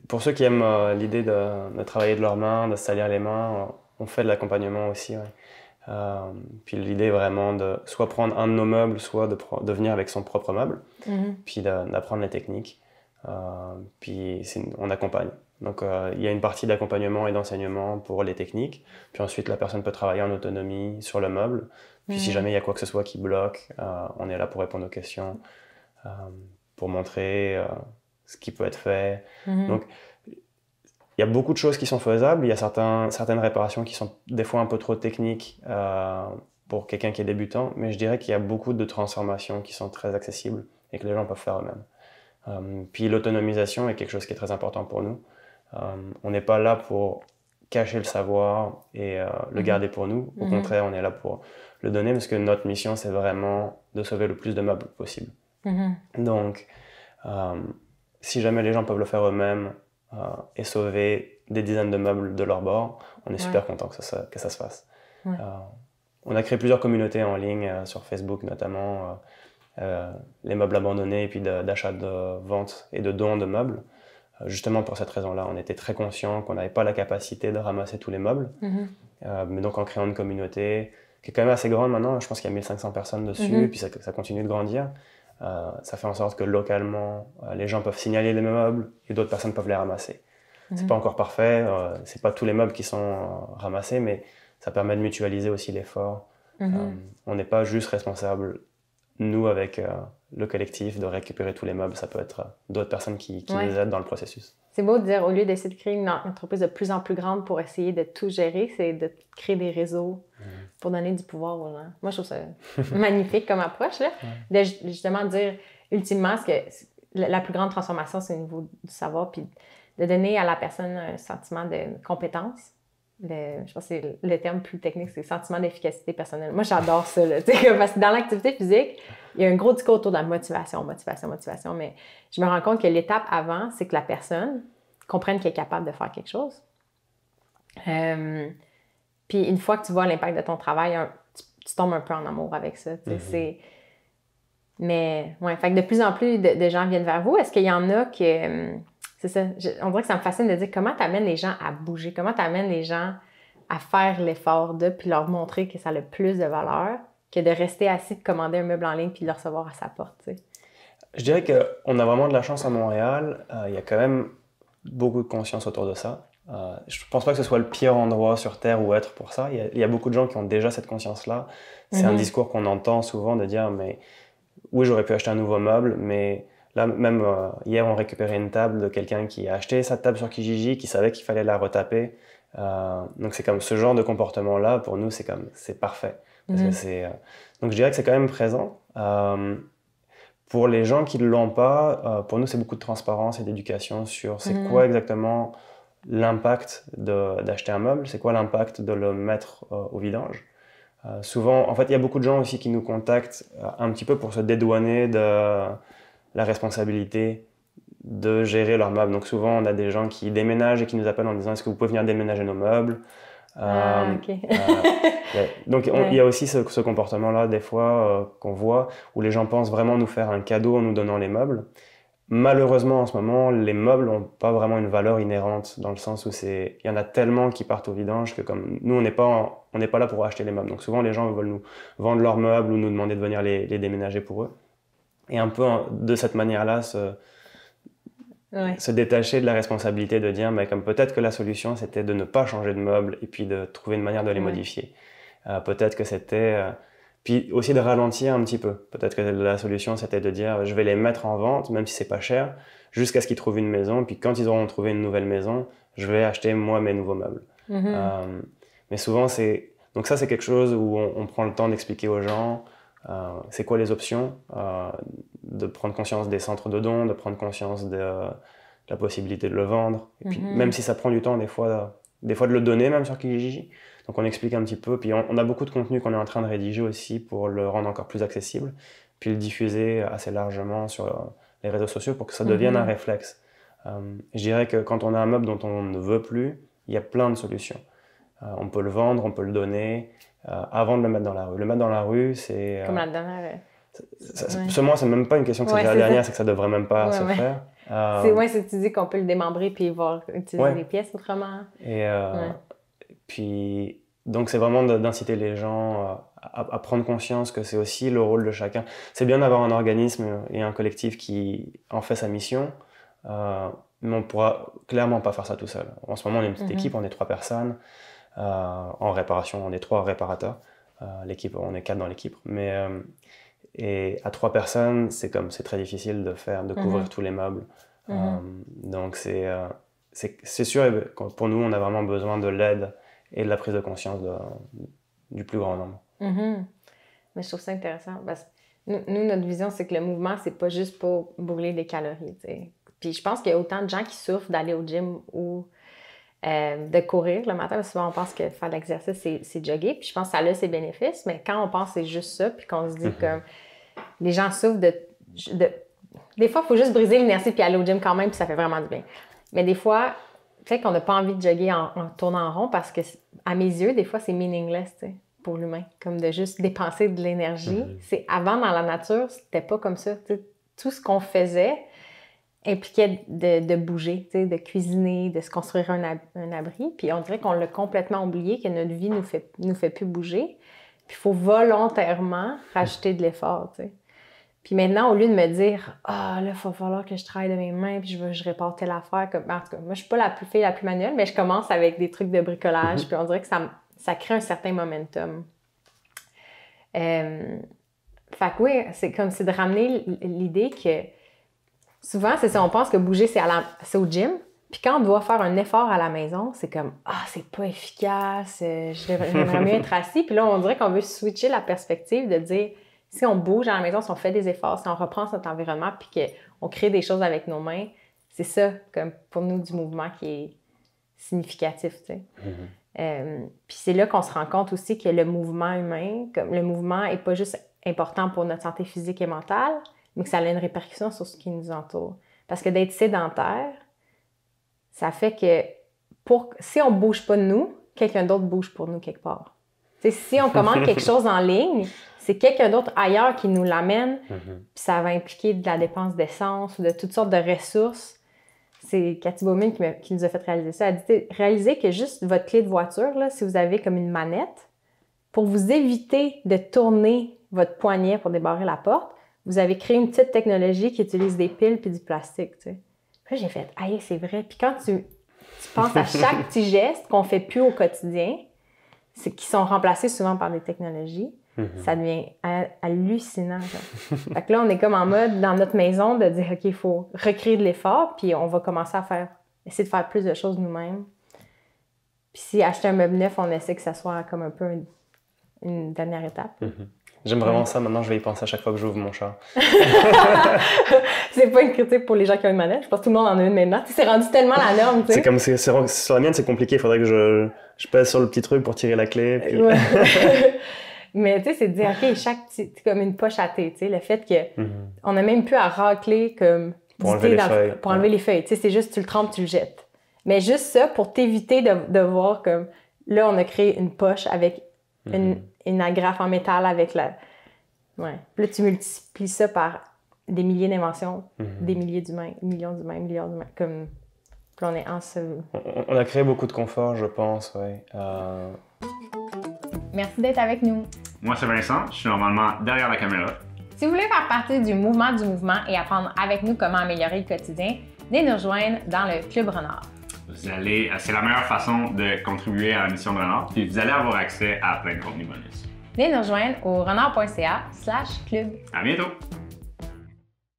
Pour ceux qui aiment l'idée de travailler de leurs mains, de se salir les mains, on fait de l'accompagnement aussi. Ouais. Puis l'idée est vraiment de soit prendre un de nos meubles, soit de venir avec son propre meuble, puis d'apprendre les techniques. Puis on accompagne. Donc il y a une partie d'accompagnement et d'enseignement pour les techniques, puis ensuite la personne peut travailler en autonomie sur le meuble. Puis si jamais il y a quoi que ce soit qui bloque, on est là pour répondre aux questions, euh, pour montrer ce qui peut être fait. Donc il y a beaucoup de choses qui sont faisables. Il y a certaines réparations qui sont des fois un peu trop techniques pour quelqu'un qui est débutant, mais je dirais qu'il y a beaucoup de transformations qui sont très accessibles et que les gens peuvent faire eux-mêmes. Puis l'autonomisation est quelque chose qui est très important pour nous. On n'est pas là pour cacher le savoir et le garder pour nous. Au contraire, on est là pour le donner parce que notre mission, c'est vraiment de sauver le plus de meubles possible. Donc, si jamais les gens peuvent le faire eux-mêmes et sauver des dizaines de meubles de leur bord, on est super content que ça se fasse. On a créé plusieurs communautés en ligne, sur Facebook notamment, les meubles abandonnés et puis d'achat, de vente et de dons de meubles. Justement pour cette raison-là, on était très conscients qu'on n'avait pas la capacité de ramasser tous les meubles. Mais donc en créant une communauté qui est quand même assez grande maintenant, je pense qu'il y a 1500 personnes dessus, puis ça continue de grandir. Ça fait en sorte que localement, les gens peuvent signaler les meubles et d'autres personnes peuvent les ramasser. C'est pas encore parfait, c'est pas tous les meubles qui sont ramassés, mais ça permet de mutualiser aussi l'effort. On n'est pas juste responsable, nous, avec le collectif, de récupérer tous les meubles. Ça peut être d'autres personnes qui nous aident dans le processus. C'est beau de dire, au lieu d'essayer de créer une entreprise de plus en plus grande pour essayer de tout gérer, c'est de créer des réseaux pour donner du pouvoir aux gens. Moi, je trouve ça magnifique comme approche, là. De justement dire, ultimement, la plus grande transformation, c'est au niveau du savoir, puis de donner à la personne un sentiment de compétence. Je pense que c'est le terme plus technique, c'est le sentiment d'efficacité personnelle. Moi, j'adore ça, là, parce que dans l'activité physique, il y a un gros discours autour de la motivation, mais je me rends compte que l'étape avant, c'est que la personne comprenne qu'elle est capable de faire quelque chose. Puis une fois que tu vois l'impact de ton travail, tu tombes un peu en amour avec ça. Mais, fait que de plus en plus de gens viennent vers vous. Est-ce qu'il y en a que... c'est ça, on dirait que ça me fascine de dire comment tu amènes les gens à bouger, comment tu amènes les gens à faire l'effort puis leur montrer que ça a le plus de valeur que de rester assis, de commander un meuble en ligne puis de le recevoir à sa porte, tu sais. Je dirais qu'on a vraiment de la chance à Montréal. Il y a quand même beaucoup de conscience autour de ça. Je pense pas que ce soit le pire endroit sur Terre où être pour ça. Il y a beaucoup de gens qui ont déjà cette conscience-là. C'est un discours qu'on entend souvent de dire, mais oui, j'aurais pu acheter un nouveau meuble, mais là, même hier, on récupérait une table de quelqu'un qui a acheté sa table sur Kijiji, qui savait qu'il fallait la retaper. Donc c'est comme ce genre de comportement-là, pour nous, c'est parfait. Parce que donc je dirais que c'est quand même présent. Pour les gens qui ne l'ont pas, pour nous, c'est beaucoup de transparence et d'éducation sur c'est quoi exactement l'impact d'acheter un meuble, c'est quoi l'impact de le mettre au vidange. Souvent, en fait, il y a beaucoup de gens aussi qui nous contactent un petit peu pour se dédouaner de la responsabilité de gérer leurs meubles. Donc souvent, on a des gens qui déménagent et qui nous appellent en disant « Est-ce que vous pouvez venir déménager nos meubles ?» Donc il y a aussi ce comportement-là des fois qu'on voit où les gens pensent vraiment nous faire un cadeau en nous donnant les meubles. Malheureusement en ce moment les meubles n'ont pas vraiment une valeur inhérente dans le sens où il y en a tellement qui partent au vidange que comme nous on n'est pas là pour acheter les meubles. Donc souvent les gens veulent nous vendre leurs meubles ou nous demander de venir les déménager pour eux. Et un peu de cette manière-là se détacher de la responsabilité de dire mais comme peut-être que la solution c'était de ne pas changer de meubles et puis de trouver une manière de les modifier. Peut-être que c'était puis aussi de ralentir un petit peu. Peut-être que la solution c'était de dire je vais les mettre en vente même si c'est pas cher jusqu'à ce qu'ils trouvent une maison, puis quand ils auront trouvé une nouvelle maison je vais acheter moi mes nouveaux meubles. Mais souvent donc ça c'est quelque chose où on prend le temps d'expliquer aux gens c'est quoi les options, de prendre conscience des centres de dons, de prendre conscience de la possibilité de le vendre. Et puis, même si ça prend du temps, des fois de le donner, même sur Kijiji. Donc, on explique un petit peu. Puis, on a beaucoup de contenu qu'on est en train de rédiger aussi pour le rendre encore plus accessible. Puis, le diffuser assez largement sur les réseaux sociaux pour que ça devienne un réflexe. Je dirais que quand on a un meuble dont on ne veut plus, il y a plein de solutions. On peut le vendre, on peut le donner. Avant de le mettre dans la rue. Le mettre dans la rue, c'est... Comme la dernière... Seulement, c'est même pas une question que c'est la dernière, c'est que ça devrait même pas se faire. C'est tu dis qu'on peut le démembrer puis voir utiliser les pièces autrement. Et puis, donc c'est vraiment d'inciter les gens à prendre conscience que c'est aussi le rôle de chacun. C'est bien d'avoir un organisme et un collectif qui en fait sa mission, mais on pourra clairement pas faire ça tout seul. En ce moment, on est une petite équipe, on est 3 personnes. En réparation, on est 3 réparateurs. L'équipe, on est 4 dans l'équipe. Et à 3 personnes, c'est très difficile de couvrir tous les meubles. Donc c'est sûr, pour nous, on a vraiment besoin de l'aide et de la prise de conscience du plus grand nombre. Mais je trouve ça intéressant parce que nous, notre vision, c'est que le mouvement, c'est pas juste pour brûler des calories. T'sais. Puis je pense qu'il y a autant de gens qui souffrent d'aller au gym ou de courir le matin. Parce que souvent, on pense que faire de l'exercice, c'est jogger. Puis je pense que ça a ses bénéfices. Mais quand on pense que c'est juste ça, puis qu'on se dit que les gens souffrent de... Des fois, il faut juste briser l'inertie puis aller au gym quand même, puis ça fait vraiment du bien. Mais des fois, peut-être qu'on n'a pas envie de jogger en tournant en rond parce que, à mes yeux, des fois, c'est meaningless, tu sais, pour l'humain. Comme de juste dépenser de l'énergie. C'est avant, dans la nature, c'était pas comme ça. T'sais. Tout ce qu'on faisait impliquait de bouger, tu sais, de cuisiner, de se construire un abri. Puis on dirait qu'on l'a complètement oublié, que notre vie nous fait plus bouger. Puis il faut volontairement rajouter de l'effort, tu sais. Puis maintenant, au lieu de me dire « Ah, là, il va falloir que je travaille de mes mains, puis je répare telle affaire. » En tout cas, moi, je suis pas la plus manuelle, mais je commence avec des trucs de bricolage, puis on dirait que ça crée un certain momentum. Fait que oui, c'est de ramener l'idée que souvent, c'est ça, on pense que bouger, c'est au gym, puis quand on doit faire un effort à la maison, c'est comme « Ah, c'est pas efficace, j'aimerais mieux être assis. » Puis là, on dirait qu'on veut switcher la perspective de dire « Si on bouge à la maison, si on fait des efforts, si on reprend notre environnement puis qu'on crée des choses avec nos mains, c'est ça, comme pour nous, du mouvement qui est significatif, tu sais. Puis c'est là qu'on se rend compte aussi que le mouvement humain, comme le mouvement n'est pas juste important pour notre santé physique et mentale, mais que ça a une répercussion sur ce qui nous entoure. Parce que d'être sédentaire, ça fait que si on ne bouge pas de nous, quelqu'un d'autre bouge pour nous quelque part. Tu sais, si on commande quelque chose en ligne, c'est quelqu'un d'autre ailleurs qui nous l'amène, puis ça va impliquer de la dépense d'essence ou de toutes sortes de ressources. C'est Cathy Bowman qui nous a fait réaliser ça. Elle dit, réalisez que juste votre clé de voiture, là, si vous avez comme une manette, pour vous éviter de tourner votre poignet pour débarrer la porte, vous avez créé une petite technologie qui utilise des piles puis du plastique, tu sais. Puis là, j'ai fait, aïe, c'est vrai. Puis quand tu penses à chaque petit geste qu'on fait plus au quotidien, qui sont remplacés souvent par des technologies, ça devient hallucinant. Fait que là, on est comme en mode, dans notre maison, de dire, OK, il faut recréer de l'effort, puis on va commencer à essayer de faire plus de choses nous-mêmes. Puis si acheter un meuble neuf, on essaie que ça soit comme un peu une dernière étape. J'aime vraiment ça. Maintenant, je vais y penser à chaque fois que j'ouvre mon char. C'est pas une critique pour les gens qui ont une manette. Je pense que tout le monde en a une maintenant. C'est rendu tellement la norme, tu sais. C'est comme sur la mienne, c'est compliqué. Il faudrait que je pèse sur le petit truc pour tirer la clé. Puis... Mais tu sais, c'est de dire, OK, c'est comme une poche à thé, tu sais, le fait que on n'a même plus à racler comme pour enlever les feuilles. Pour enlever les feuilles, tu sais, c'est juste tu le trempes, tu le jettes. Mais juste ça pour t'éviter de voir comme là, on a créé une poche avec une agrafe en métal avec la... Ouais. Puis là, tu multiplies ça par des milliers d'inventions, des milliers d'humains, millions d'humains, comme... Puis là, on est ensemble. On a créé beaucoup de confort, je pense, oui. Merci d'être avec nous. Moi, c'est Vincent. Je suis normalement derrière la caméra. Si vous voulez faire partie du mouvement et apprendre avec nous comment améliorer le quotidien, venez nous rejoindre dans le Club Renard. C'est la meilleure façon de contribuer à la mission de Renard, puis vous allez avoir accès à plein de contenus bonus. Venez nous rejoindre au renard.ca/club. À bientôt!